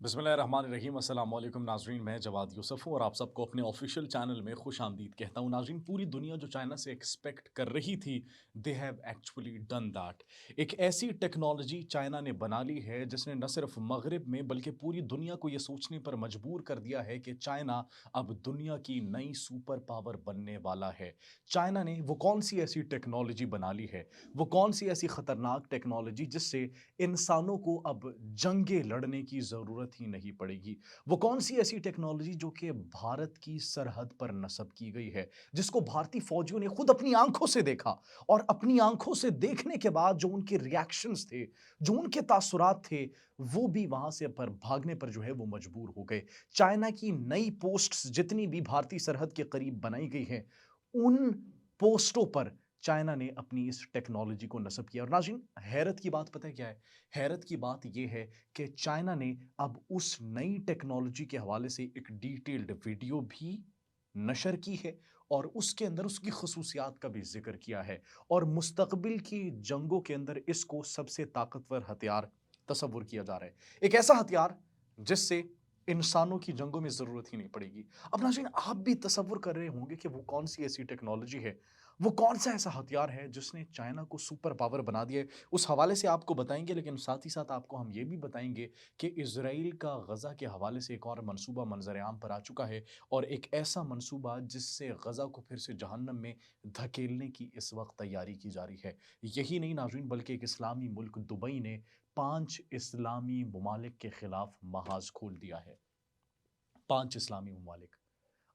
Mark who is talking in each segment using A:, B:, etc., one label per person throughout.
A: बिस्मिल्लाहिर्रहमानिर्रहीम। अस्सलाम वालेकुम नाज़रीन, मैं जवाद यूसुफ हूँ और आप सबको अपने ऑफिशियल चैनल में खुश आमदीद कहता हूँ। नाज़रीन, पूरी दुनिया जो चाइना से एक्सपेक्ट कर रही थी, they have actually done that. एक ऐसी टेक्नोलॉजी चाइना ने बना ली है जिसने न सिर्फ मगरिब में बल्कि पूरी दुनिया को ये सोचने पर मजबूर कर दिया है कि चाइना अब दुनिया की नई सुपर पावर बनने वाला है। चाइना ने वो कौन सी ऐसी टेक्नोलॉजी बना ली है, वो कौन सी ऐसी खतरनाक टेक्नोलॉजी जिससे इंसानों को अब जंगें लड़ने की ज़रूरत ही नहीं पड़ेगी। वो कौन सी ऐसी टेक्नोलॉजी जो कि भारत की सरहद पर नस्ब की गई है, जिसको भारतीय फौजियों ने खुद अपनी आंखों से देखा और अपनी आंखों से देखने के बाद जो उनके रिएक्शंस थे, जो उनके तासुरात थे, वो भी वहां से पर भागने पर जो है वो मजबूर हो गए। चाइना की नई पोस्ट्स जितनी भी भारतीय सरहद के करीब बनाई गई हैं, उन पोस्टों पर चाइना ने अपनी इस टेक्नोलॉजी को नस्ब किया। और नाज़रीन, हैरत की बात पता है क्या है? हैरत की बात यह है कि चाइना ने अब उस नई टेक्नोलॉजी के हवाले से एक डिटेल्ड वीडियो भी नशर की है और उसके अंदर उसकी खसूसियात का भी जिक्र किया है और मुस्तकबिल की जंगों के अंदर इसको सबसे ताकतवर हथियार तस्वुर किया जा रहा है। एक ऐसा हथियार जिससे इंसानों की जंगों में ज़रूरत ही नहीं पड़ेगी। अब नाज़रीन, आप भी तसव्वुर कर रहे होंगे कि वो कौन सी ऐसी टेक्नोलॉजी है, वो कौन सा ऐसा हथियार है जिसने चाइना को सुपर पावर बना दिया है। उस हवाले से आपको बताएंगे, लेकिन साथ ही साथ आपको हम ये भी बताएंगे कि इजराइल का गज़ा के हवाले से एक और मंसूबा मंजर आम पर आ चुका है और एक ऐसा मंसूबा जिससे गज़ा को फिर से जहन्नम में धकेलने की इस वक्त तैयारी की जा रही है। यही नहीं नाज़रीन, बल्कि एक इस्लामी मुल्क दुबई ने 5 इस्लामी ममालिक के खिलाफ महाज खोल दिया है। 5 इस्लामी ममालिक।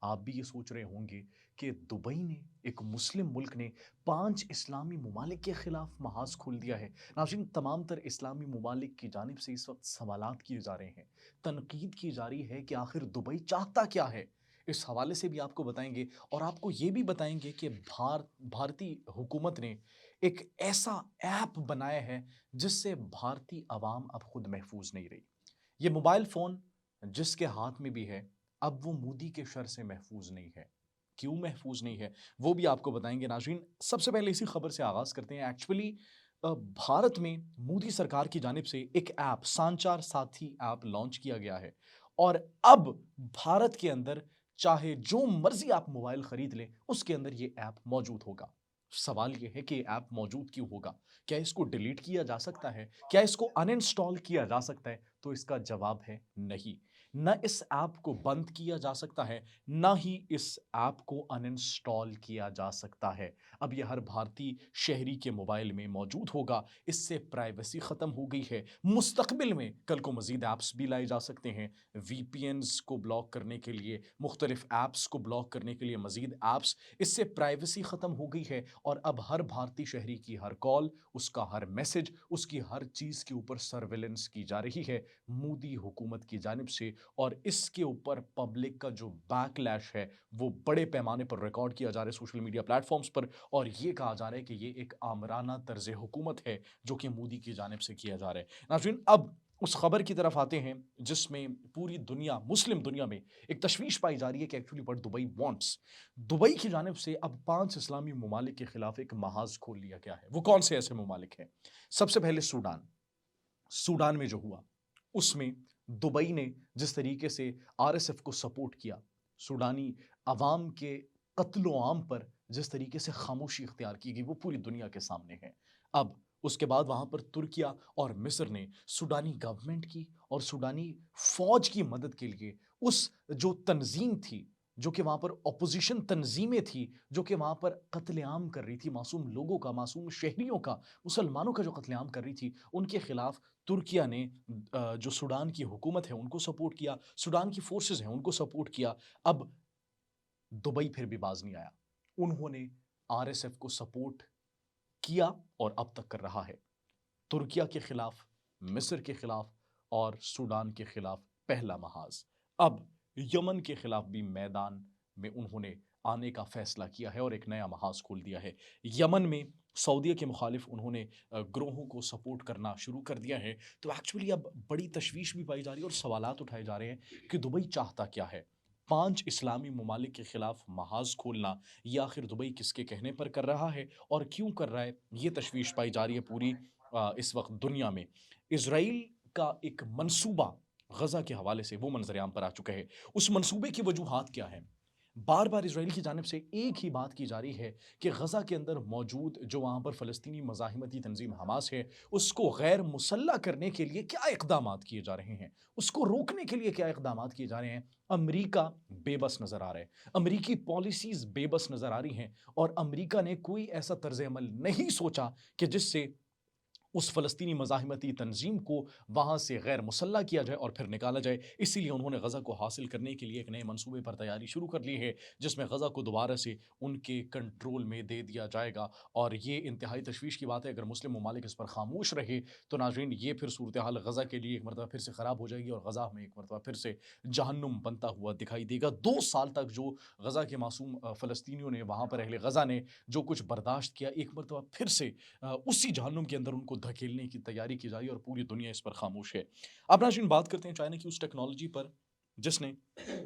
A: आप भी ये सोच रहे होंगे कि दुबई ने, एक मुस्लिम मुल्क ने 5 इस्लामी ममालिक के खिलाफ महाज खोल दिया है। नाज़रीन, तमाम तर इस्लामी ममालिक की जानिब से इस वक्त सवालात किए जा रहे हैं, तनकीद की जा रही है कि आखिर दुबई चाहता क्या है। इस हवाले से भी आपको बताएंगे और आपको ये भी बताएंगे कि भारतीय हुकूमत ने एक ऐसा ऐप बनाया है जिससे भारतीय अवाम अब खुद महफूज नहीं रही। ये मोबाइल फ़ोन जिसके हाथ में भी है, अब वो मोदी के शर से महफूज नहीं है। क्यों महफूज नहीं है, वो भी आपको बताएंगे नाज़रीन। सबसे पहले इसी खबर से आगाज़ करते हैं। एक्चुअली भारत में मोदी सरकार की जानिब से एक ऐप, संचार साथी ऐप लॉन्च किया गया है और अब भारत के अंदर चाहे जो मर्ज़ी आप मोबाइल खरीद लें, उसके अंदर ये ऐप मौजूद होगा। सवाल ये है कि ये ऐप मौजूद क्यों होगा? क्या इसको डिलीट किया जा सकता है? क्या इसको अनइंस्टॉल किया जा सकता है? तो इसका जवाब है नहीं। ना इस ऐप को बंद किया जा सकता है, ना ही इस ऐप को अनइंस्टॉल किया जा सकता है। अब ये हर भारतीय शहरी के मोबाइल में मौजूद होगा। इससे प्राइवेसी ख़त्म हो गई है। मुस्तक़बिल में कल को मज़ीद ऐप्स भी लाए जा सकते हैं। वीपीएन्स को ब्लॉक करने के लिए, मुख्तलिफ़ ऐप्स को ब्लॉक करने के लिए मज़ीद ऐप्स। इससे प्राइवेसी ख़त्म हो गई है और अब हर भारतीय शहरी की हर कॉल, उसका हर मैसेज, उसकी हर चीज़ के ऊपर सर्विलेंस की जा रही है मोदी हुकूमत की जानिब से। और इसके ऊपर पब्लिक का जो बैकलैश है, वो बड़े पैमाने पर रिकॉर्ड किया जा रहा है सोशल मीडिया प्लेटफॉर्म्स पर और ये कहा जा रहा है कि ये एक आमराना तर्ज हुकूमत है जो कि मोदी की जानिब से किया जा रहा है। नाज़रीन, अब उस खबर की तरफ आते हैं जिसमें पूरी दुनिया, मुस्लिम दुनिया में एक तशवीश पाई जा रही है कि actually what Dubai wants. Dubai की जानिब से अब 5 इस्लामी ममालिक के खिलाफ एक महाज खोल लिया गया है। वो कौन से ऐसे ममालिक हैं? सबसे पहले सूडान। सूडान में जो हुआ, उसमें दुबई ने जिस तरीके से आरएसएफ को सपोर्ट किया, सूडानी अवाम के कत्लो आम पर जिस तरीके से खामोशी इख्तियार की गई, वो पूरी दुनिया के सामने है। अब उसके बाद वहां पर तुर्किया और मिस्र ने सूडानी गवर्नमेंट की और सूडानी फौज की मदद के लिए उस जो तंजीम थी, जो कि वहां पर अपोजिशन तंजीमें थी, जो कि वहां पर कत्लेआम कर रही थी मासूम लोगों का, मासूम शहरियों का, मुसलमानों का जो कत्लेआम कर रही थी, उनके खिलाफ तुर्किया ने जो सूडान की हुकूमत है उनको सपोर्ट किया, सूडान की फोर्सेस हैं उनको सपोर्ट किया। अब दुबई फिर भी बाज नहीं आया। उन्होंने आरएसएफ को सपोर्ट किया और अब तक कर रहा है। तुर्किया के खिलाफ, मिस्र के खिलाफ और सूडान के खिलाफ पहला महाज। अब यमन के खिलाफ भी मैदान में उन्होंने आने का फैसला किया है और एक नया महाज खोल दिया है। यमन में सऊदीया के मुखालिफ उन्होंने ग्रोहों को सपोर्ट करना शुरू कर दिया है। तो एक्चुअली अब बड़ी तशवीश भी पाई जा रही है और सवालात उठाए जा रहे हैं कि दुबई चाहता क्या है? 5 इस्लामी ममालिक के खिलाफ महाज खोलना, ये आखिर दुबई किसके कहने पर कर रहा है और क्यों कर रहा है? ये तशवीश पाई जा रही है पूरी इस वक्त दुनिया में। इजराइल का एक मंसूबा غزہ کے حوالے سے وہ منظر عام پر آ چکا ہے۔ اس منصوبے کی وجوہات کیا ہیں؟ بار بار اسرائیل کی جانب سے ایک ہی بات کی جا رہی ہے کہ غزہ کے اندر موجود جو وہاں پر فلسطینی مزاحمتی تنظیم حماس ہے، اس کو غیر مسلح کرنے کے لیے کیا اقدامات کیے جا رہے ہیں، اس کو روکنے کے لیے کیا اقدامات کیے جا رہے ہیں۔ امریکہ بے بس نظر آ رہا ہے، امریکی پالیسیز بے بس نظر آ رہی ہیں، اور امریکہ نے کوئی ایسا طرز عمل نہیں سوچا کہ جس سے اس فلسطینی مزاحمتی تنظیم کو وہاں سے غیر مسلح کیا جائے اور پھر نکالا جائے۔ اسی لیے انہوں نے غزہ کو حاصل کرنے کے لیے ایک نئے منصوبے پر تیاری شروع کر لی ہے، جس میں غزہ کو دوبارہ سے ان کے کنٹرول میں دے دیا جائے گا۔ اور یہ انتہائی تشویش کی بات ہے، اگر مسلم ممالک اس پر خاموش رہے تو ناظرین یہ پھر صورتحال غزہ کے لیے ایک مرتبہ پھر سے خراب ہو جائے گی، اور غزہ میں ایک مرتبہ پھر سے جہنم بنتا ہوا دکھائی دے گا۔ 2 سال تک جو غزہ کے معصوم فلسطینیوں نے، وہاں پر اہل غزہ نے جو کچھ برداشت کیا، ایک مرتبہ پھر سے اسی جہنم کے اندر ان کو دھکیلنے کی تیاری کی جاری، اور پوری دنیا اس پر خاموش ہے۔ اب ناظرین بات کرتے ہیں چائنا کی اس ٹیکنالوجی پر جس نے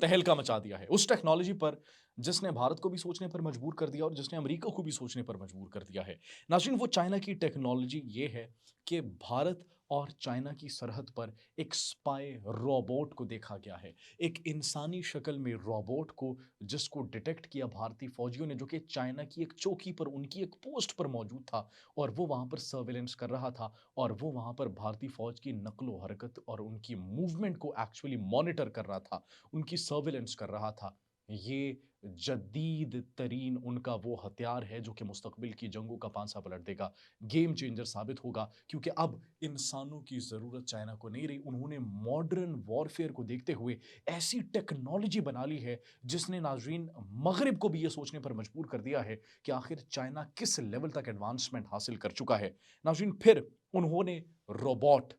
A: تہلکہ مچا دیا ہے، اس ٹیکنالوجی پر جس نے بھارت کو بھی سوچنے پر مجبور کر دیا اور جس نے امریکہ کو بھی سوچنے پر مجبور کر دیا ہے۔ ناظرین وہ چائنا کی ٹیکنالوجی یہ ہے کہ بھارت اور چائنا کی سرحد پر ایک سپائے روبوٹ کو دیکھا گیا ہے، ایک انسانی شکل میں روبوٹ کو، جس کو ڈیٹیکٹ کیا بھارتی فوجیوں نے، جو کہ چائنا کی ایک چوکی پر، ان کی ایک پوسٹ پر موجود تھا، اور وہ وہاں پر سرویلنس کر رہا تھا، اور وہ وہاں پر بھارتی فوج کی نقل و حرکت اور ان کی موومنٹ کو ایکچولی مانیٹر کر رہا تھا، ان کی سرویلنس کر رہا تھا۔ یہ جدید ترین ان کا وہ ہتھیار ہے جو کہ مستقبل کی جنگوں کا پانسا پلٹ دے گا، گیم چینجر ثابت ہوگا، کیونکہ اب انسانوں کی ضرورت چائنا کو نہیں رہی۔ انہوں نے ماڈرن وارفیئر کو دیکھتے ہوئے ایسی ٹیکنالوجی بنا لی ہے جس نے ناظرین مغرب کو بھی یہ سوچنے پر مجبور کر دیا ہے کہ آخر چائنا کس لیول تک ایڈوانسمنٹ حاصل کر چکا ہے۔ ناظرین پھر انہوں نے روبوٹ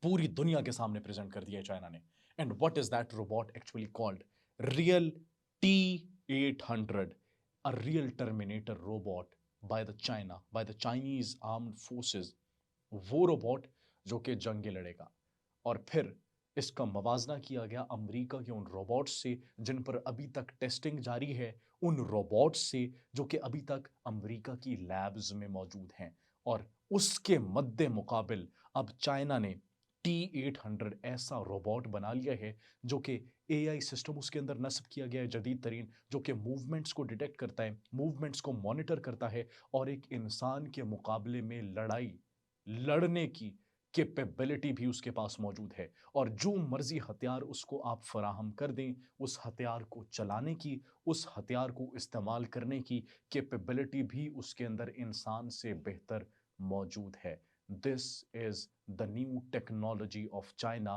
A: پوری دنیا کے سامنے پریزنٹ کر دیا ہے چائنا نے، and what is that robot actually called? Real T-800، a real terminator robot by the China, by the Chinese armed forces۔ وہ روبوٹ جو کہ جنگیں لڑے گا، اور پھر اس کا موازنہ کیا گیا امریکہ کے ان روبوٹس سے جن پر ابھی تک ٹیسٹنگ جاری ہے، ان روبوٹس سے جو کہ ابھی تک امریکہ کی لیبز میں موجود ہیں، اور اس کے مد مقابل اب چائنا نے T-800 ایسا روبوٹ بنا لیا ہے جو کہ AI سسٹم اس کے اندر نصب کیا گیا ہے جدید ترین، جو کہ موومنٹس کو ڈیٹیکٹ کرتا ہے، موومنٹس کو مانیٹر کرتا ہے، اور ایک انسان کے مقابلے میں لڑنے کی کیپیبلٹی بھی اس کے پاس موجود ہے، اور جو مرضی ہتھیار اس کو آپ فراہم کر دیں، اس ہتھیار کو چلانے کی، اس ہتھیار کو استعمال کرنے کی کیپیبلٹی بھی اس کے اندر انسان سے بہتر موجود ہے۔ This is the new technology of China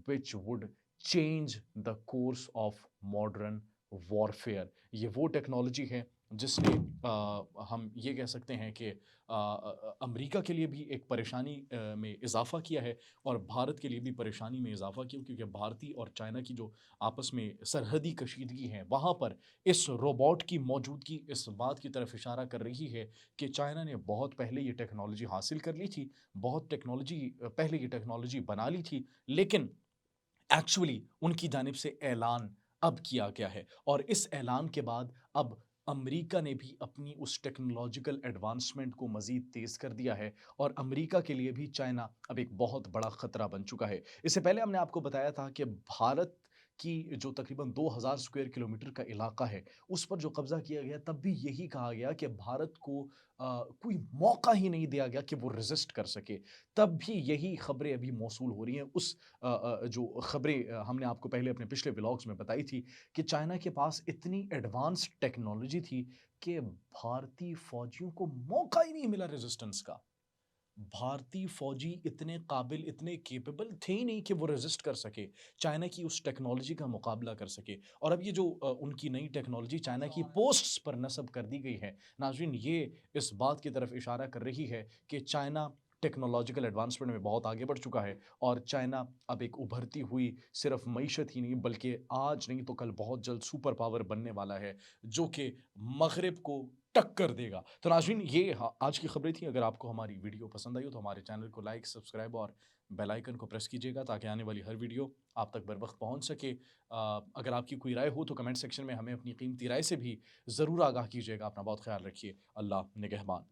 A: which would change the course of modern warfare۔ یہ وہ ٹیکنالوجی ہے جس نے ہم یہ کہہ سکتے ہیں کہ امریکہ کے لیے بھی ایک پریشانی میں اضافہ کیا ہے، اور بھارت کے لیے بھی پریشانی میں اضافہ کیا، کیونکہ بھارتی اور چائنا کی جو آپس میں سرحدی کشیدگی ہے، وہاں پر اس روبوٹ کی موجودگی اس بات کی طرف اشارہ کر رہی ہے کہ چائنا نے بہت پہلے یہ ٹیکنالوجی حاصل کر لی تھی، بہت پہلے یہ ٹیکنالوجی بنا لی تھی، لیکن ایکچولی ان کی جانب سے اعلان اب کیا گیا ہے، اور اس اعلان کے بعد اب امریکہ نے بھی اپنی اس ٹیکنالوجیکل ایڈوانسمنٹ کو مزید تیز کر دیا ہے، اور امریکہ کے لیے بھی چائنا اب ایک بہت بڑا خطرہ بن چکا ہے۔ اس سے پہلے ہم نے آپ کو بتایا تھا کہ بھارت کی جو تقریباً 2000 اسکوائر کلومیٹر کا علاقہ ہے، اس پر جو قبضہ کیا گیا، تب بھی یہی کہا گیا کہ بھارت کو کوئی موقع ہی نہیں دیا گیا کہ وہ ریزسٹ کر سکے، تب بھی یہی خبریں ابھی موصول ہو رہی ہیں۔ اس جو خبریں ہم نے آپ کو پہلے اپنے پچھلے ولاگز میں بتائی تھی کہ چائنا کے پاس اتنی ایڈوانس ٹیکنالوجی تھی کہ بھارتی فوجیوں کو موقع ہی نہیں ملا ریزسٹنس کا۔ بھارتی فوجی اتنے قابل، اتنے کیپیبل تھے ہی نہیں کہ وہ ریزسٹ کر سکے، چائنا کی اس ٹیکنالوجی کا مقابلہ کر سکے، اور اب یہ جو ان کی نئی ٹیکنالوجی چائنا کی پوسٹس پر نصب کر دی گئی ہے، ناظرین یہ اس بات کی طرف اشارہ کر رہی ہے کہ چائنا ٹیکنالوجیکل ایڈوانسمنٹ میں بہت آگے بڑھ چکا ہے، اور چائنا اب ایک ابھرتی ہوئی صرف معیشت ہی نہیں بلکہ آج نہیں تو کل بہت جلد سپر پاور بننے والا ہے، جو کہ مغرب کو ٹکر دے گا۔ تو ناظرین یہ آج کی خبریں تھیں۔ اگر آپ کو ہماری ویڈیو پسند آئی ہو تو ہمارے چینل کو لائک، سبسکرائب اور بیل آئیکن کو پریس کیجیے گا تاکہ آنے والی ہر ویڈیو آپ تک بر وقت پہنچ سکے۔ اگر آپ کی کوئی رائے ہو تو کمنٹ سیکشن میں ہمیں اپنی قیمتی رائے سے بھی ضرور آگاہ کیجیے گا۔ اپنا بہت خیال رکھیے۔ اللہ نگہبان۔